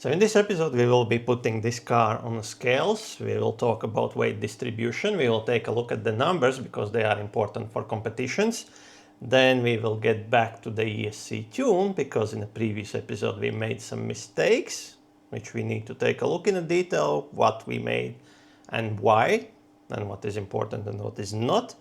So in this episode we will be putting this car on scales, we will talk about weight distribution, we will take a look at the numbers because they are important for competitions. Then we will get back to the ESC tune because in the previous episode we made some mistakes, which we need to take a look in detail, what we made and why, and what is important and what is not.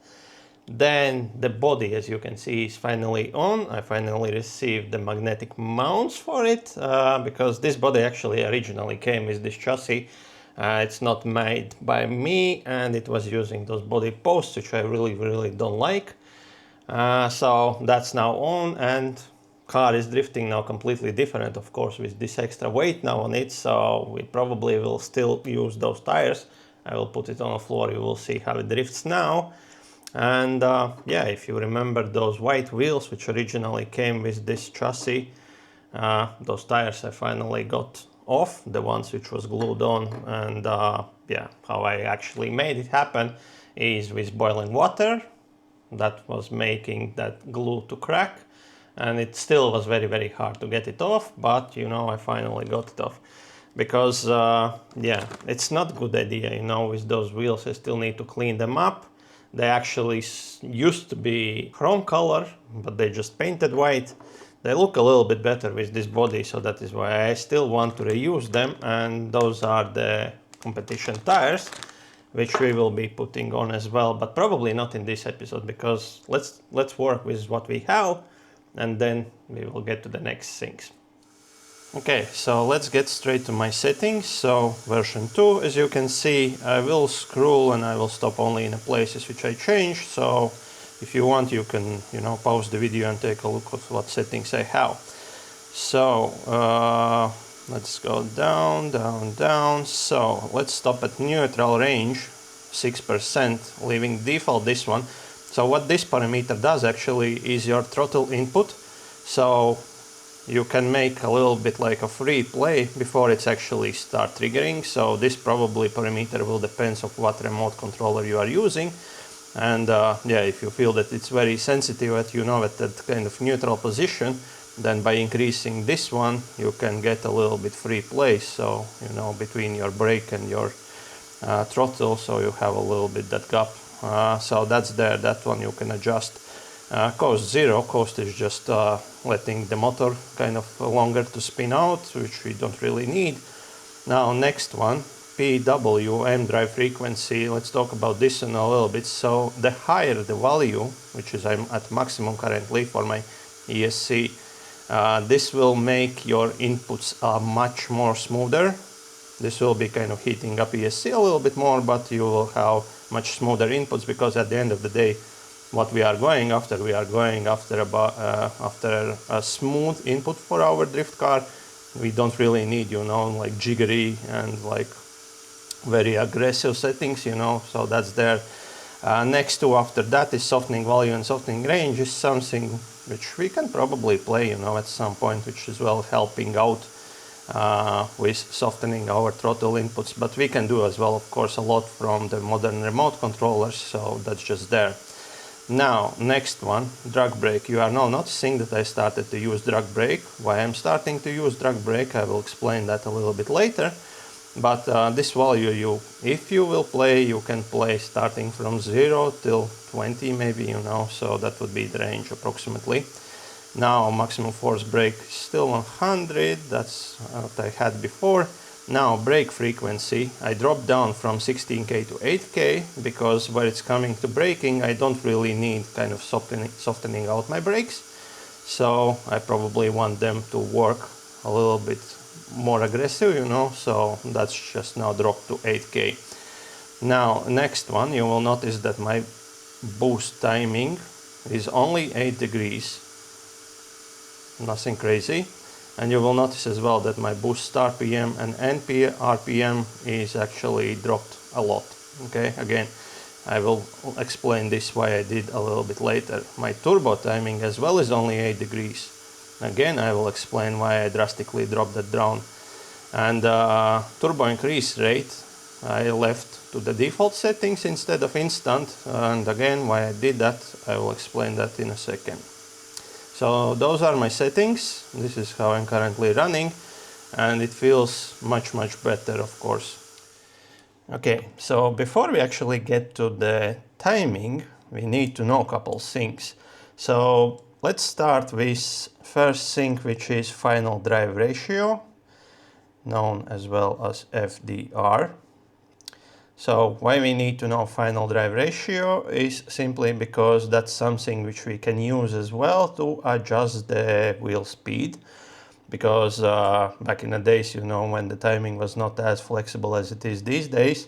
Then the body, as you can see, is finally on. I finally received the magnetic mounts for it because this body actually originally came with this chassis. It's not made by me and it was using those body posts, which I really don't like. So that's now on, and car is drifting now completely different, of course, with this extra weight now on it. So we probably will still use those tires. I will put it on the floor, you will see how it drifts now. And yeah, if you remember those white wheels which originally came with this chassis, those tires I finally got off, the ones which was glued on. And yeah, how I actually made it happen is with boiling water. That was making that glue to crack, and it still was very hard to get it off, but you know, I finally got it off. Because yeah, it's not a good idea, you know, with those wheels. I still need to clean them up. They actually used to be chrome color, but they just painted white. They look a little bit better with this body, so that is why I still want to reuse them. And those are the competition tires, which we will be putting on as well, but probably not in this episode, because let's work with what we have, and then we will get to the next things. Okay, so let's get straight to my settings. So version 2, as you can see, I will scroll and I will stop only in the places which I changed. So if you want, you can, you know, pause the video and take a look at what settings I have. So let's go down. So let's stop at neutral range, 6%, leaving default this one. So what this parameter does actually is your throttle input. So you can make a little bit like a free play before it's actually start triggering. So this probably parameter will depend on what remote controller you are using. And yeah, if you feel that it's very sensitive, that you know, at that kind of neutral position, then by increasing this one, you can get a little bit free play. So, you know, between your brake and your throttle, so you have a little bit that gap. So that's there, that one you can adjust. Coast 0, coast is just letting the motor kind of longer to spin out, which we don't really need. Now next one, PWM drive frequency, let's talk about this in a little bit. So the higher the value, which is I'm at maximum currently for my ESC, this will make your inputs much more smoother. This will be kind of heating up ESC a little bit more, but you will have much smoother inputs, because at the end of the day, what we are going after after a smooth input for our drift car. We don't really need, you know, like jiggery and like very aggressive settings, you know, so that's there. Next to after that is softening value and softening range, is something which we can probably play, you know, at some point, which is well helping out with softening our throttle inputs. But we can do as well, of course, a lot from the modern remote controllers, so that's just there. Now, next one, drag brake. You are now noticing that I started to use drag brake. Why I'm starting to use drag brake, I will explain that a little bit later. But this value, if you will play, you can play starting from 0 till 20 maybe, you know, so that would be the range approximately. Now maximum force brake is still 100, that's what I had before. Now brake frequency, I dropped down from 16K to 8K, because where it's coming to braking, I don't really need kind of softening out my brakes. So I probably want them to work a little bit more aggressive, you know, so that's just now dropped to 8K. Now next one, you will notice that my boost timing is only 8 degrees, nothing crazy. And you will notice as well that my boost RPM and RPM is actually dropped a lot. Okay, again, I will explain this why I did a little bit later. My turbo timing as well is only 8 degrees. Again, I will explain why I drastically dropped that down. And turbo increase rate, I left to the default settings instead of instant. And again, why I did that, I will explain that in a second. So those are my settings. This is how I'm currently running. and it feels much better, of course. Okay, so before we actually get to the timing, we need to know a couple things. So let's start with first thing, which is final drive ratio, known as well as FDR. So why we need to know final drive ratio is simply because that's something which we can use as well to adjust the wheel speed. Because back in the days, you know, when the timing was not as flexible as it is these days,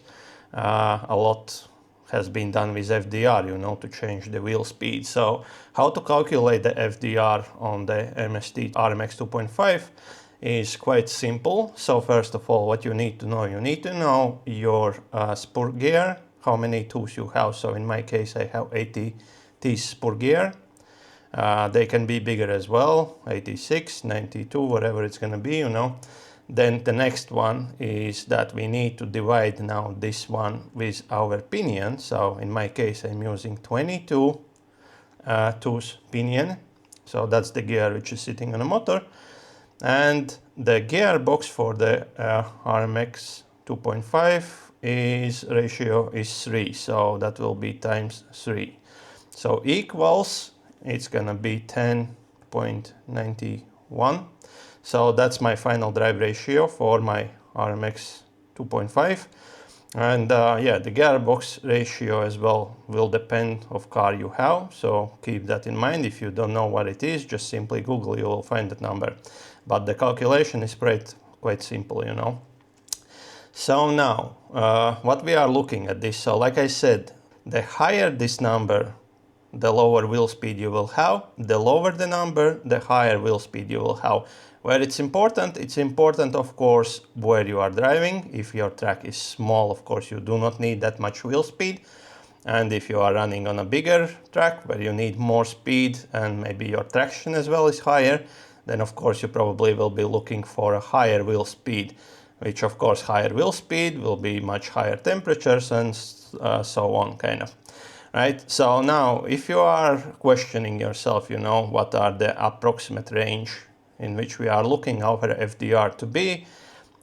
a lot has been done with FDR, you know, to change the wheel speed. So how to calculate the FDR on the MST RMX 2.5 is quite simple. So first of all, what you need to know your spur gear, how many tools you have. So in my case, I have 80 T spur gear. They can be bigger as well, 86, 92, whatever it's going to be, you know. Then the next one is that we need to divide now this one with our pinion. So in my case, I'm using 22 tooth pinion. So that's the gear which is sitting on a motor. And the gearbox for the RMX 2.5 ratio is 3. So that will be times 3. So equals, it's gonna be 10.91. So that's my final drive ratio for my RMX 2.5. And yeah, the gearbox ratio as well will depend of car you have. So keep that in mind. If you don't know what it is, just simply Google, you will find that number. But the calculation is quite simple, you know. So now, what we are looking at this. So like I said, the higher this number, the lower wheel speed you will have. The lower the number, the higher wheel speed you will have. Where it's important of course where you are driving. If your track is small, of course you do not need that much wheel speed. And if you are running on a bigger track where you need more speed and maybe your traction as well is higher, then of course you probably will be looking for a higher wheel speed, which of course higher wheel speed will be much higher temperatures and so on, kind of. Right, so now if you are questioning yourself, you know, what are the approximate range in which we are looking our FDR to be,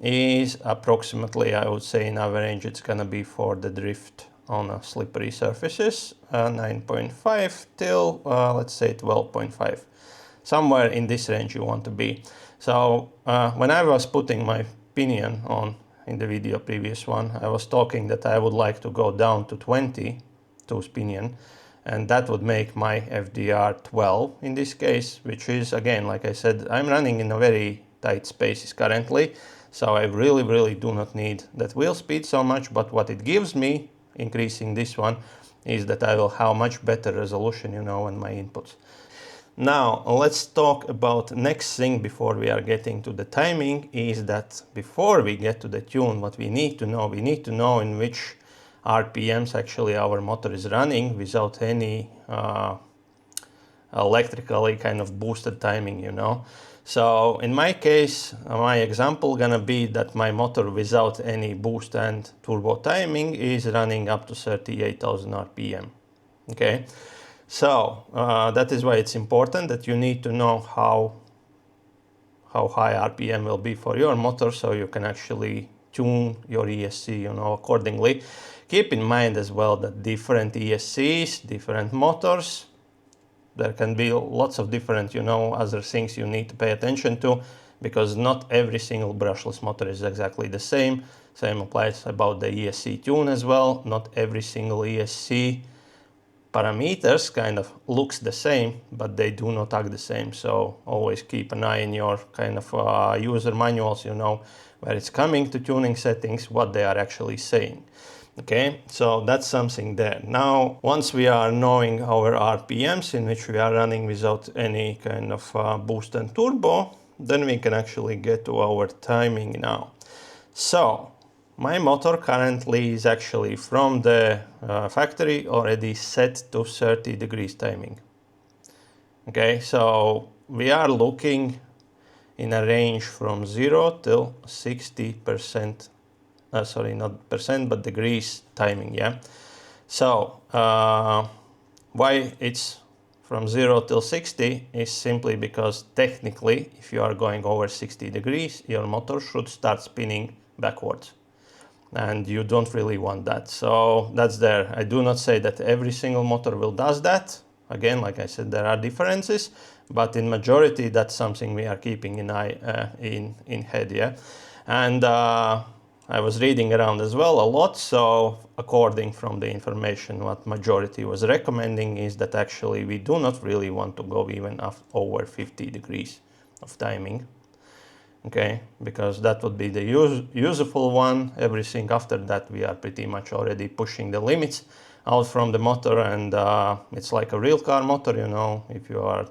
is approximately, I would say in average, it's gonna be for the drift on slippery surfaces, 9.5 till, let's say 12.5. Somewhere in this range you want to be. So when I was putting my pinion on in the video previous one, I was talking that I would like to go down to 20 tooth pinion, and that would make my FDR 12 in this case, which is, again, like I said, I'm running in a very tight spaces currently, so I really do not need that wheel speed so much. But what it gives me, increasing this one, is that I will have much better resolution, you know, on my inputs. Now let's talk about next thing before we are getting to the timing, is that before we get to the tune, what we need to know in which RPMs actually our motor is running without any electrically kind of boosted timing, you know. So in my case, my example gonna be that my motor without any boost and turbo timing is running up to 38,000 RPM. Okay, so that is why it's important that you need to know how high RPM will be for your motor, so you can actually tune your ESC, you know, accordingly. Keep in mind as well that different ESCs, different motors, there can be lots of different, you know, other things you need to pay attention to, because not every single brushless motor is exactly the same. Same applies about the ESC tune as well. Not every single ESC parameters kind of looks the same, but they do not act the same. So always keep an eye in your kind of user manuals, you know, where it's coming to tuning settings, what they are actually saying. Okay, so that's something there. Now, once we are knowing our RPMs in which we are running without any kind of boost and turbo, then we can actually get to our timing now. So my motor currently is actually from the factory already set to 30 degrees timing. Okay, so we are looking in a range from 0 till 60%. Sorry, not percent, but degrees timing, yeah. So why it's from 0 till 60 is simply because technically, if you are going over 60 degrees, your motor should start spinning backwards. And you don't really want that. So that's there. I do not say that every single motor will does that. Again, like I said, there are differences, but in majority, that's something we are keeping in head, yeah. And I was reading around as well a lot. So according from the information, what majority was recommending is that actually we do not really want to go even over 50 degrees of timing. Okay, because that would be the useful one. Everything after that, we are pretty much already pushing the limits out from the motor, and it's like a real car motor, you know. If you are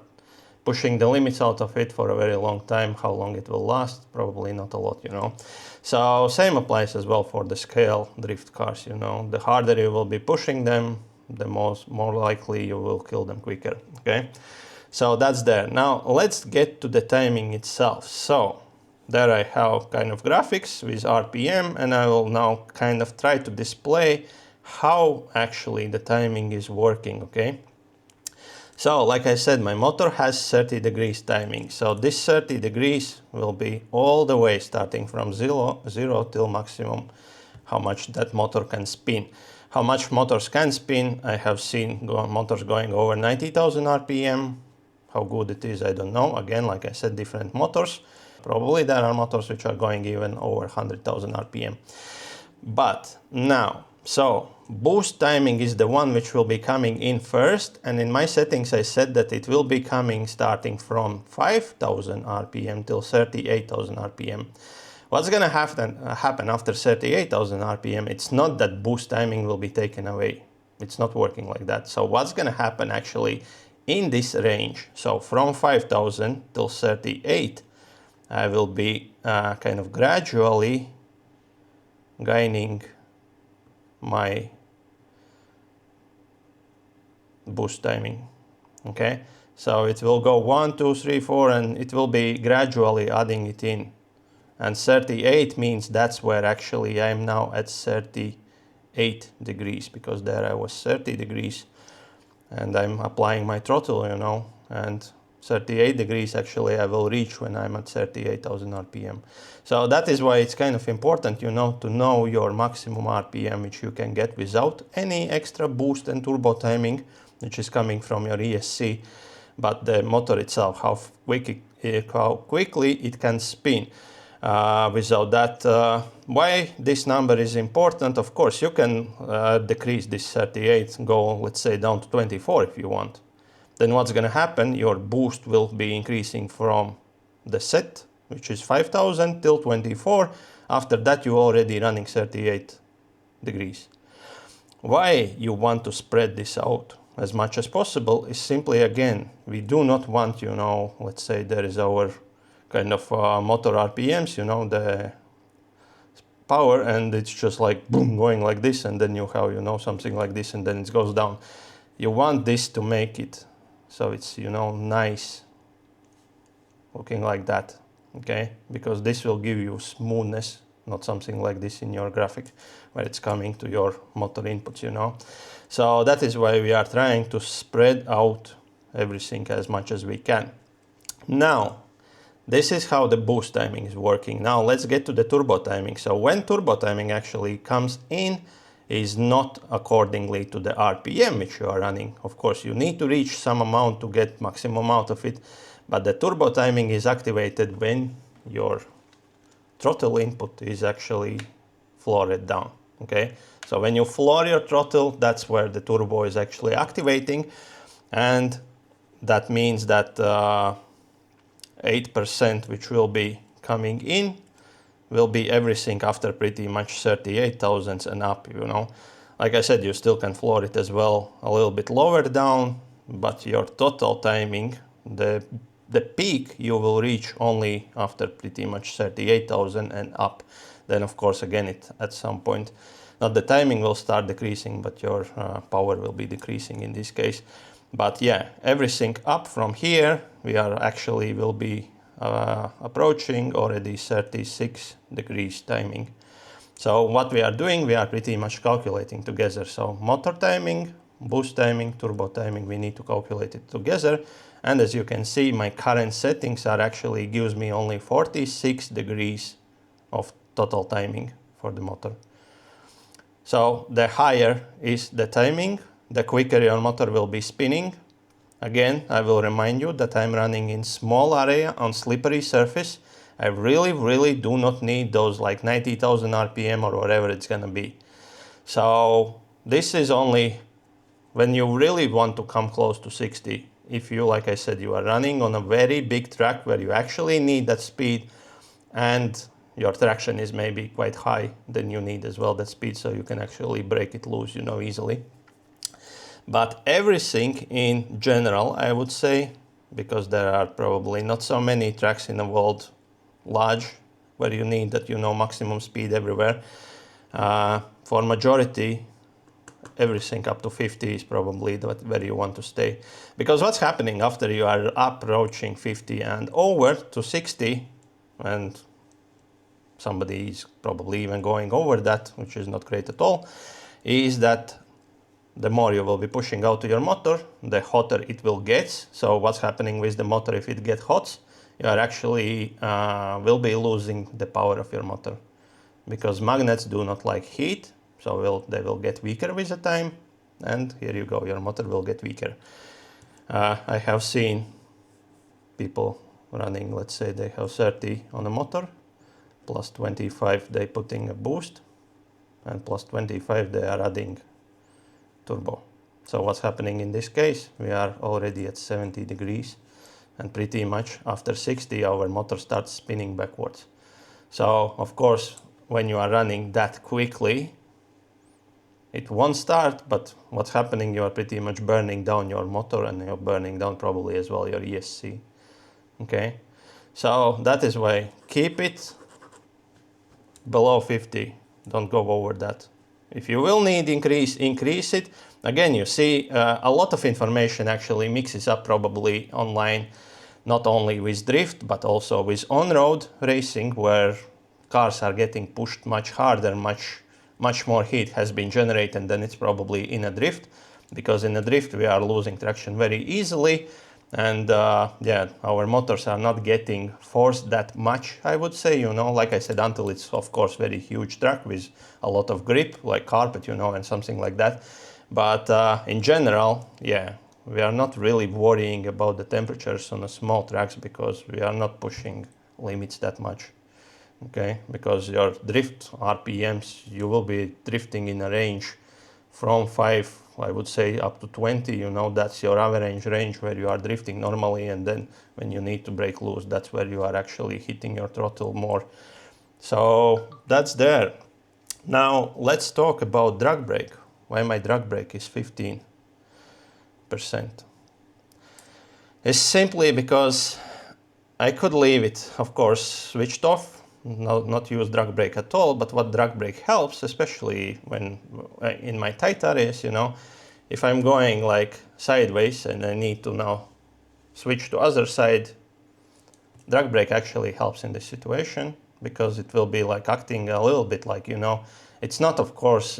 pushing the limits out of it for a very long time, how long it will last? Probably not a lot, you know. So same applies as well for the scale drift cars, you know. The harder you will be pushing them, the more likely you will kill them quicker. Okay, so that's there. Now let's get to the timing itself. So there I have kind of graphics with RPM, and I will now kind of try to display how actually the timing is working, okay? So like I said, my motor has 30 degrees timing. So this 30 degrees will be all the way starting from zero till maximum how much that motor can spin. How much motors can spin, I have seen motors going over 90,000 RPM. How good it is, I don't know. Again, like I said, different motors. Probably there are motors which are going even over 100,000 RPM. But now, so boost timing is the one which will be coming in first. And in my settings, I said that it will be coming starting from 5,000 RPM till 38,000 RPM. What's going to happen after 38,000 RPM? It's not that boost timing will be taken away. It's not working like that. So what's going to happen actually in this range? So from 5,000 till 38, I will be kind of gradually gaining my boost timing. Okay, so it will go 1, 2, 3, 4, and it will be gradually adding it in. And 38 means that's where actually I'm now at 38 degrees, because there I was 30 degrees and I'm applying my throttle, you know, and 38 degrees actually I will reach when I'm at 38,000 RPM. So that is why it's kind of important, you know, to know your maximum RPM which you can get without any extra boost and turbo timing which is coming from your ESC, but the motor itself, how quickly it can spin. Without that, why this number is important? Of course, you can decrease this 38, go let's say down to 24 if you want. Then what's going to happen? Your boost will be increasing from the set, which is 5,000 till 24. After that, you're already running 38 degrees. Why you want to spread this out as much as possible is simply, again, we do not want, you know, let's say there is our kind of motor RPMs, you know, the power, and it's just like boom, going like this, and then you have, you know, something like this, and then it goes down. You want this to make it so it's, you know, nice looking like that, okay? Because this will give you smoothness, not something like this in your graphic where it's coming to your motor inputs, you know? So that is why we are trying to spread out everything as much as we can. Now, this is how the boost timing is working. Now let's get to the turbo timing. So when turbo timing actually comes in, is not accordingly to the RPM which you are running. Of course, you need to reach some amount to get maximum out of it, but the turbo timing is activated when your throttle input is actually floored down, okay? So when you floor your throttle, that's where the turbo is actually activating, and that means that 8% which will be coming in will be everything after pretty much 38,000 and up, you know. Like I said, you still can floor it as well a little bit lower down, but your total timing, the peak you will reach only after pretty much 38,000 and up. Then of course, again, at some point, not the timing will start decreasing, but your power will be decreasing in this case. But yeah, everything up from here, we are actually will be approaching already 36 degrees timing. So what we are doing, we are pretty much calculating together. So motor timing boost timing, turbo timing, we need to calculate it together. And as you can see, my current settings are actually gives me only 46 degrees of total timing for the motor. So the higher is the timing, the quicker your motor will be spinning. Again, I will remind you that I'm running in small area on slippery surface. I really do not need those like 90,000 RPM or whatever it's gonna be. So this is only when you really want to come close to 60. If you, like I said, you are running on a very big track where you actually need that speed and your traction is maybe quite high, then you need as well that speed so you can actually break it loose, you know, easily. But everything in general, I would say, because there are probably not so many tracks in the world large where you need that, you know, maximum speed everywhere. For majority, everything up to 50 is probably where you want to stay. Because what's happening after you are approaching 50 and over to 60, and somebody is probably even going over that, which is not great at all, is that the more you will be pushing out to your motor, the hotter it will get. So what's happening with the motor if it gets hot? You are actually will be losing the power of your motor, because magnets do not like heat, so they will get weaker with the time, and here you go, your motor will get weaker. I have seen people running, let's say they have 30 on a motor, plus 25 they putting a boost, and plus 25 they are adding turbo. So what's happening in this case? We are already at 70 degrees, and pretty much after 60 our motor starts spinning backwards. So of course when you are running that quickly it won't start, but what's happening, you are pretty much burning down your motor and you're burning down probably as well your ESC. Okay, so that is why keep it below 50, don't go over that. If you will need increase it. Again, you see a lot of information actually mixes up probably online, not only with drift, but also with on-road racing, where cars are getting pushed much harder, much more heat has been generated than it's probably in a drift, because in a drift we are losing traction very easily, and yeah, our motors are not getting forced that much, I would say, you know, like I said, until it's of course very huge track with a lot of grip, like carpet, you know, and something like that. But in general, yeah, we are not really worrying about the temperatures on the small tracks, because we are not pushing limits that much. Okay, because your drift RPMs, you will be drifting in a range from 5, I would say, up to 20, you know, that's your average range where you are drifting normally, and then when you need to break loose, that's where you are actually hitting your throttle more. So that's there. Now let's talk about drag brake. Why my drag brake is 15%. It's simply because I could leave it, of course, switched off, not use drag brake at all, but what drag brake helps, especially when in my tight areas, you know, if I'm going like sideways and I need to now switch to other side, drag brake actually helps in this situation, because it will be like acting a little bit like, you know, it's not of course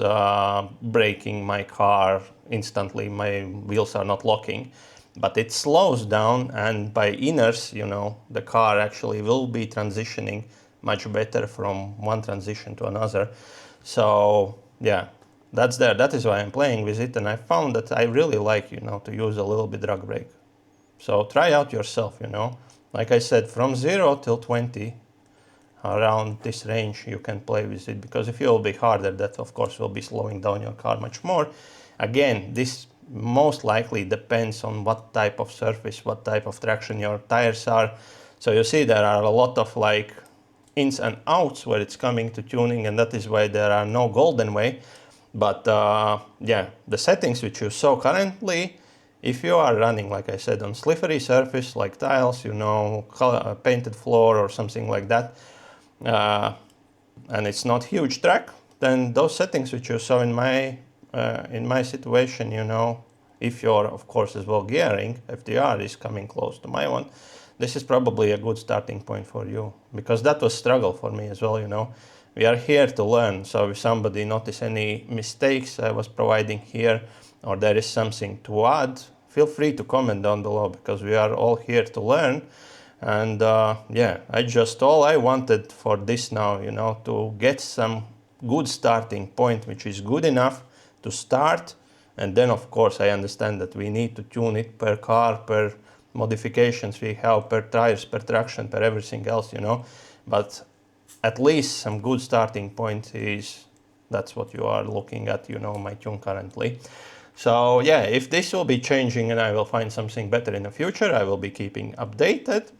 braking my car instantly, my wheels are not locking, but it slows down, and by inners, you know, the car actually will be transitioning much better from one transition to another. So yeah, that's there. That is why I'm playing with it, and I found that I really like, you know, to use a little bit drag brake. So try out yourself, you know. Like I said, from 0 till 20, around this range you can play with it, because if you will be harder, that of course will be slowing down your car much more. Again, this most likely depends on what type of surface, what type of traction your tires are. So you see there are a lot of like ins and outs where it's coming to tuning, and that is why there are no golden way. But yeah, the settings which you saw currently, if you are running, like I said, on slippery surface like tiles, you know, painted floor or something like that, and it's not huge track, then those settings which you saw in my situation, you know, if you're of course as well gearing, FDR is coming close to my one, this is probably a good starting point for you, because that was struggle for me as well, you know. We are here to learn, so if somebody notice any mistakes I was providing here, or there is something to add, feel free to comment down below, because we are all here to learn. And yeah, all I wanted for this now, you know, to get some good starting point, which is good enough to start. And then of course I understand that we need to tune it per car, per modifications we have, per tires, per traction, per everything else, you know. But at least some good starting point is, that's what you are looking at, you know, my tune currently. So yeah, if this will be changing and I will find something better in the future, I will be keeping updated.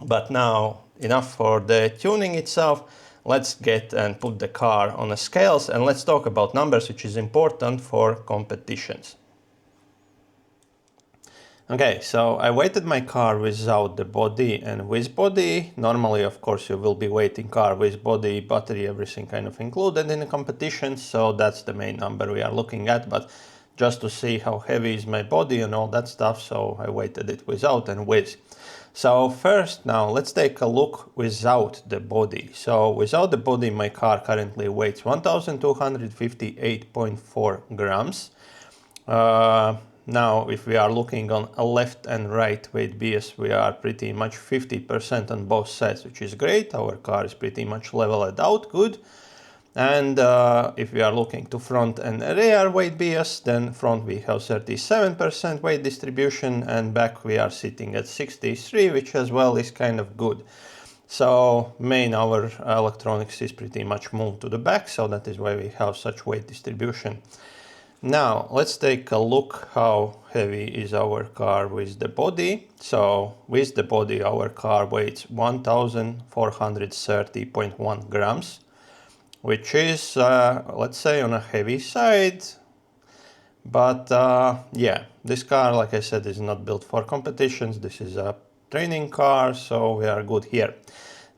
But now enough for the tuning itself. Let's get and put the car on the scales, and let's talk about numbers, which is important for competitions. Okay, so I weighted my car without the body and with body. Normally, of course, you will be weighting car with body, battery, everything kind of included in the competition. So that's the main number we are looking at. But just to see how heavy is my body and all that stuff, so I weighted it without and with. So first, now let's take a look without the body. So without the body, my car currently weighs 1258.4 grams. Now, if we are looking on a left and right weight bias, we are pretty much 50% on both sides, which is great. Our car is pretty much leveled out, good. And if we are looking to front and rear weight bias, then front we have 37% weight distribution, and back we are sitting at 63, which as well is kind of good. So main our electronics is pretty much moved to the back, so that is why we have such weight distribution. Now let's take a look how heavy is our car with the body. So with the body our car weighs 1430.1 grams. Which is, let's say, on a heavy side. But yeah, this car, like I said, is not built for competitions. This is a training car, so we are good here.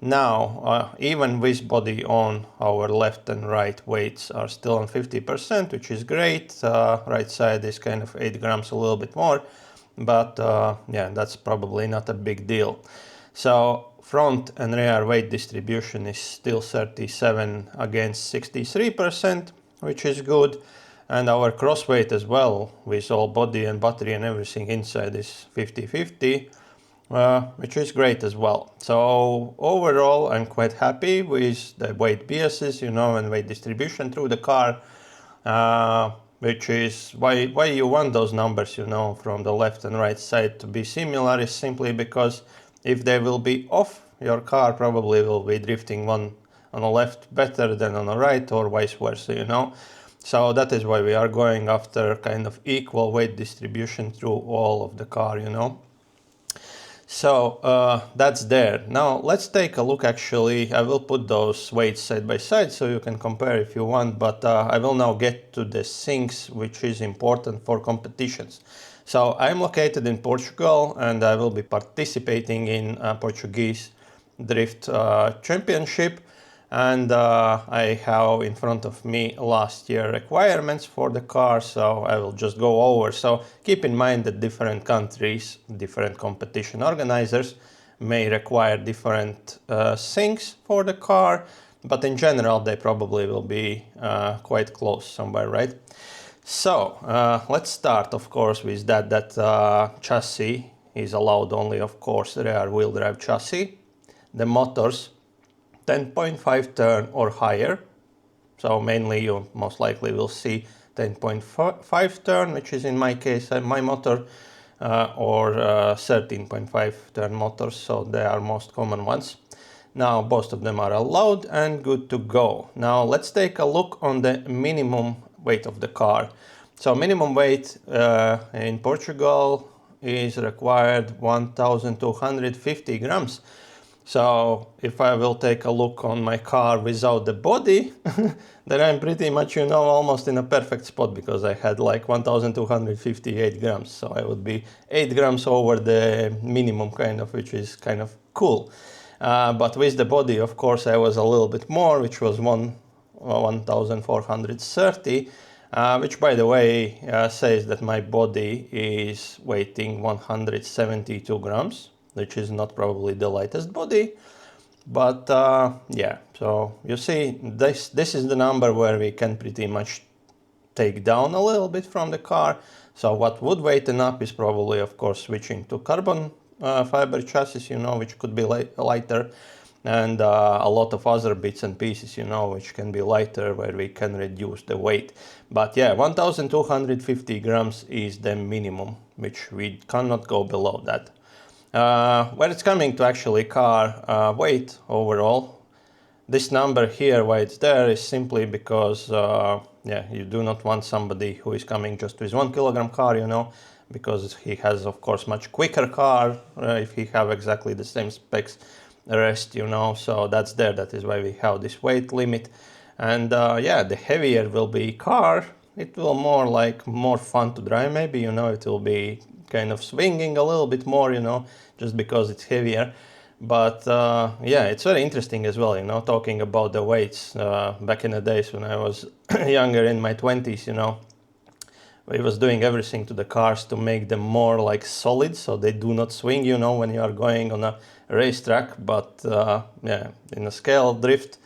Now, even with body on, our left and right weights are still on 50%, which is great. Right side is kind of 8 grams, a little bit more. But yeah, that's probably not a big deal. So front and rear weight distribution is still 37 against 63%, which is good. And our cross weight as well, with all body and battery and everything inside, is 50-50, which is great as well. So overall, I'm quite happy with the weight biases, you know, and weight distribution through the car, which is why you want those numbers, you know, from the left and right side to be similar, is simply because if they will be off, your car probably will be drifting one on the left better than on the right, or vice versa, you know. So that is why we are going after kind of equal weight distribution through all of the car, you know. So that's there. Now let's take a look. Actually, I will put those weights side by side so you can compare if you want, but I will now get to the things which is important for competitions. So I'm located in Portugal, and I will be participating in a Portuguese Drift Championship. And I have in front of me last year requirements for the car, so I will just go over. So keep in mind that different countries, different competition organizers may require different things for the car, but in general they probably will be quite close somewhere, right? So let's start, of course, with that chassis is allowed only, of course, rear wheel drive chassis. The motors 10.5 turn or higher. So mainly you most likely will see 10.5 turn, which is in my case my motor, or 13.5 turn motors. So they are most common ones. Now both of them are allowed and good to go. Now let's take a look on the minimum weight of the car. So minimum weight in Portugal is required 1250 grams. So if I will take a look on my car without the body, then I'm pretty much, you know, almost in a perfect spot, because I had like 1258 grams. So I would be 8 grams over the minimum, kind of, which is kind of cool. But with the body, of course, I was a little bit more, which was 1430, which, by the way, says that my body is weighing 172 grams, which is not probably the lightest body. But yeah, so you see, this is the number where we can pretty much take down a little bit from the car. So what would weighten up is probably, of course, switching to carbon fiber chassis, you know, which could be lighter, and a lot of other bits and pieces, you know, which can be lighter, where we can reduce the weight. But yeah, 1250 grams is the minimum, which we cannot go below that. When it's coming to actually car weight overall, this number here, why it's there, is simply because yeah, you do not want somebody who is coming just with 1 kilogram car, you know, because he has, of course, much quicker car if he have exactly the same specs rest, you know. So that's there. That is why we have this weight limit. And yeah, the heavier will be car, it will more fun to drive, maybe, you know. It will be kind of swinging a little bit more, you know, just because it's heavier. But yeah, it's very interesting as well, you know, talking about the weights. Back in the days when I was younger, in my 20s, you know, we was doing everything to the cars to make them more like solid, so they do not swing, you know, when you are going on a racetrack. But yeah, in a scale drift,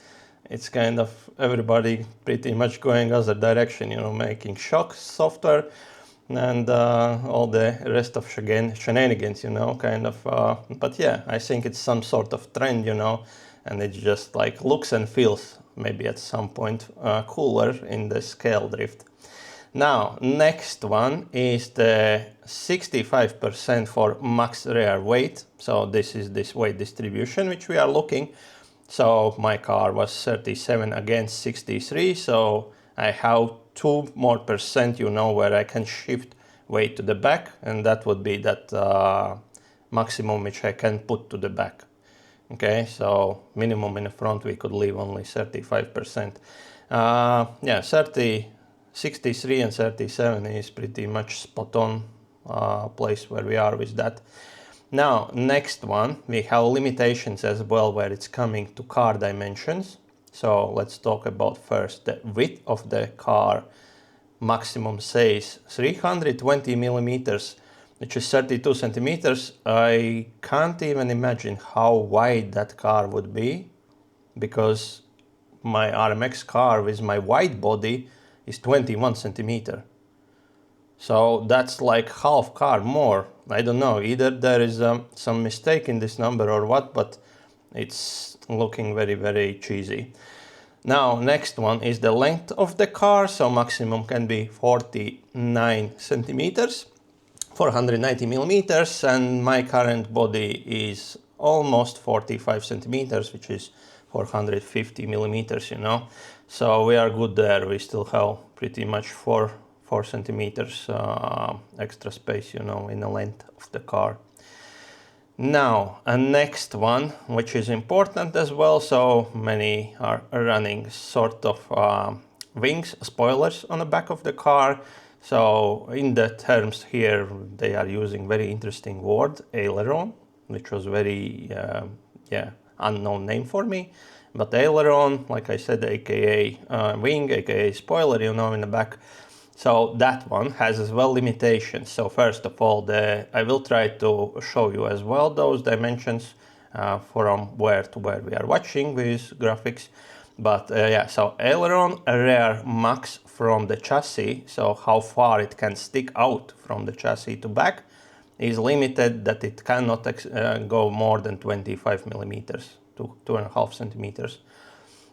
it's kind of everybody pretty much going other direction, you know, making shocks softer, and all the rest of shenanigans, you know, kind of. But yeah, I think it's some sort of trend, you know, and it just like looks and feels maybe at some point cooler in the scale drift. Now, next one is the 65% for max rear weight. So this is this weight distribution which we are looking. So my car was 37 against 63, so I have 2% more, you know, where I can shift weight to the back, and that would be that maximum which I can put to the back. Okay, so minimum in the front we could leave only 35%. Yeah, 63 and 37 is pretty much spot on place where we are with that. Now, next one, we have limitations as well where it's coming to car dimensions. So let's talk about first the width of the car. Maximum says 320 millimeters, which is 32 centimeters. I can't even imagine how wide that car would be, because my RMX car with my wide body is 21 centimeter. So that's like half car more. I don't know, either there is some mistake in this number or what, but it's looking very, very cheesy. Now, next one is the length of the car. So maximum can be 49 centimeters, 490 millimeters, and my current body is almost 45 centimeters, which is 450 millimeters, you know. So we are good there. We still have pretty much 4 centimeters extra space, you know, in the length of the car. Now, a next one, which is important as well. So many are running sort of wings, spoilers on the back of the car. So in the terms here, they are using very interesting word, aileron, which was very, yeah, unknown name for me. But aileron, like I said, aka wing, aka spoiler, you know, in the back. So that one has as well limitations. So first of all, I will try to show you as well those dimensions from where to where we are watching with graphics. But yeah, so aileron rear max from the chassis, so how far it can stick out from the chassis to back, is limited, that it cannot go more than 25 millimeters to 2.5 centimeters.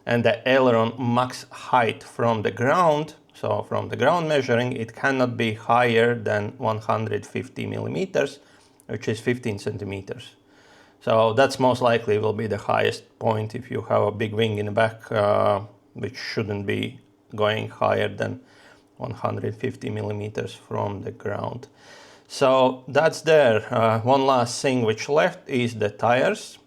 And the aileron max height from the ground, so from the ground measuring, it cannot be higher than 150 millimeters, which is 15 centimeters. So that's most likely will be the highest point if you have a big wing in the back, which shouldn't be going higher than 150 millimeters from the ground. So that's there. One last thing which left is the tires.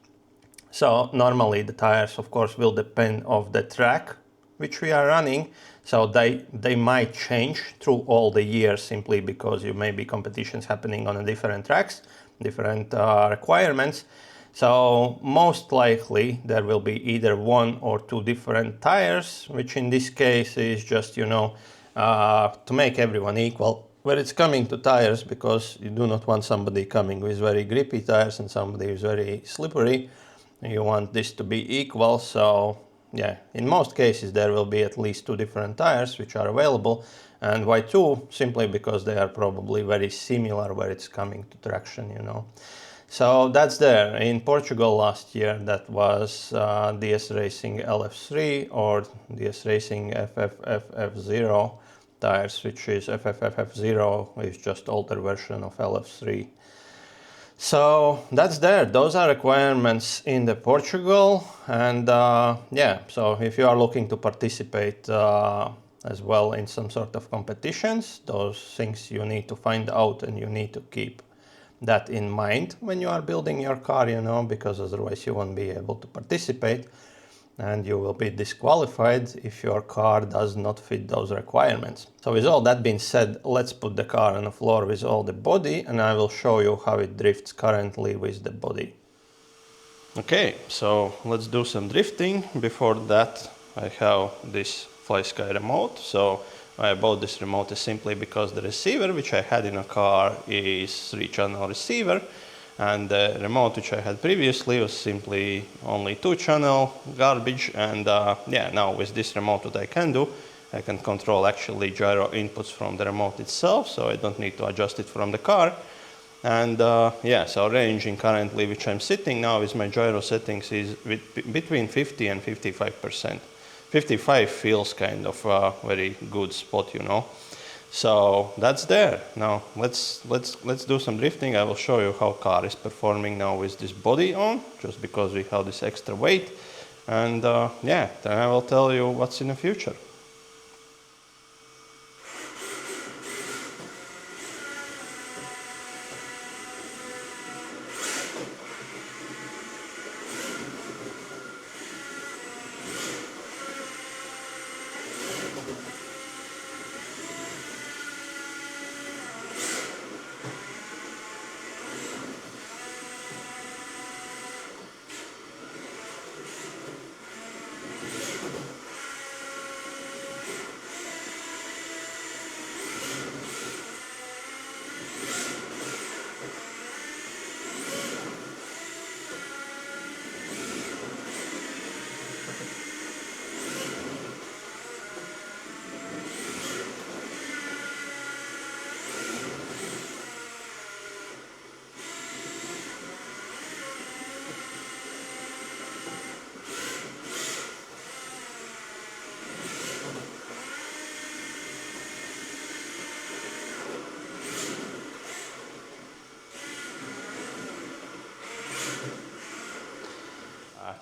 So normally the tires, of course, will depend on the track which we are running. So they might change through all the years, simply because you may be competitions happening on a different tracks, different requirements. So most likely there will be either 1 or 2 different tires, which in this case is just, you know, to make everyone equal when it's coming to tires, because you do not want somebody coming with very grippy tires and somebody who's very slippery. You want this to be equal. So yeah, in most cases there will be at least 2 different tires which are available, And why two? Simply because they are probably very similar where it's coming to traction, you know. So that's there. In Portugal last year, that was DS Racing LF3 or DS Racing FFFF0 tires, which is FFFF0 is just older version of LF3. So that's there. Those are requirements in the Portugal, and yeah, so if you are looking to participate as well in some sort of competitions, those things you need to find out and you need to keep that in mind when you are building your car, you know, because otherwise you won't be able to participate and you will be disqualified if your car does not fit those requirements. So with all that being said, let's put the car on the floor with all the body and I will show you how it drifts currently with the body. Okay, so let's do some drifting. Before that, I have this FlySky remote. So I bought this remote simply because the receiver which I had in a car is 3-channel receiver, and the remote which I had previously was simply only 2-channel garbage. And yeah, now with this remote what I can do, I can control actually gyro inputs from the remote itself, so I don't need to adjust it from the car. And yeah, so ranging currently which I'm sitting now with my gyro settings is between 50 and 55%. 55 feels kind of a very good spot, you know. So that's there. Now let's do some drifting. I will show you how car is performing now with this body on, just because we have this extra weight. And yeah, then I will tell you what's in the future.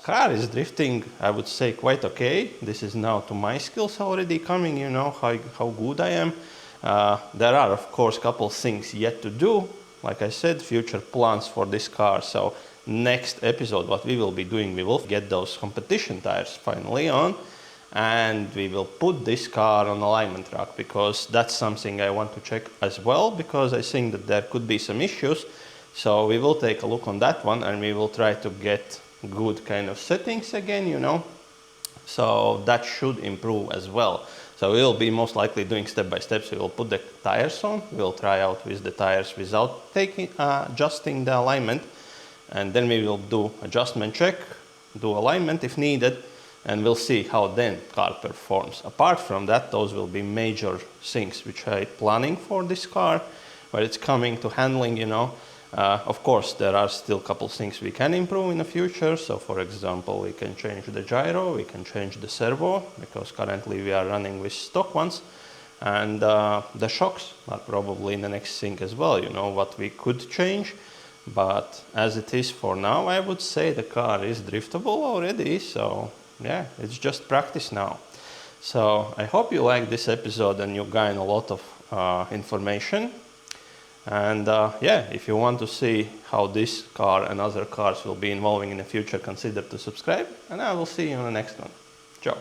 Car is drifting, I would say, quite okay. This is now to my skills already coming, you know, how good I am. There are, of course, a couple things yet to do. Like I said, future plans for this car. So next episode, what we will be doing, we will get those competition tires finally on. And we will put this car on alignment track, because that's something I want to check as well, because I think that there could be some issues. So we will take a look on that one and we will try to get good kind of settings again, you know. So that should improve as well. So we'll be most likely doing step by step. So we'll put the tires on, we'll try out with the tires without adjusting the alignment, and then we will do adjustment check, do alignment if needed, and we'll see how then car performs. Apart from that, those will be major things which I'm planning for this car, where it's coming to handling, you know. Of course, there are still a couple things we can improve in the future. So for example, we can change the gyro, we can change the servo, because currently we are running with stock ones. And the shocks are probably in the next thing as well, you know, what we could change. But as it is for now, I would say the car is driftable already. So yeah, it's just practice now. So I hope you like this episode and you gain a lot of information. And yeah, if you want to see how this car and other cars will be evolving in the future, consider to subscribe, and I will see you in the next one. Ciao.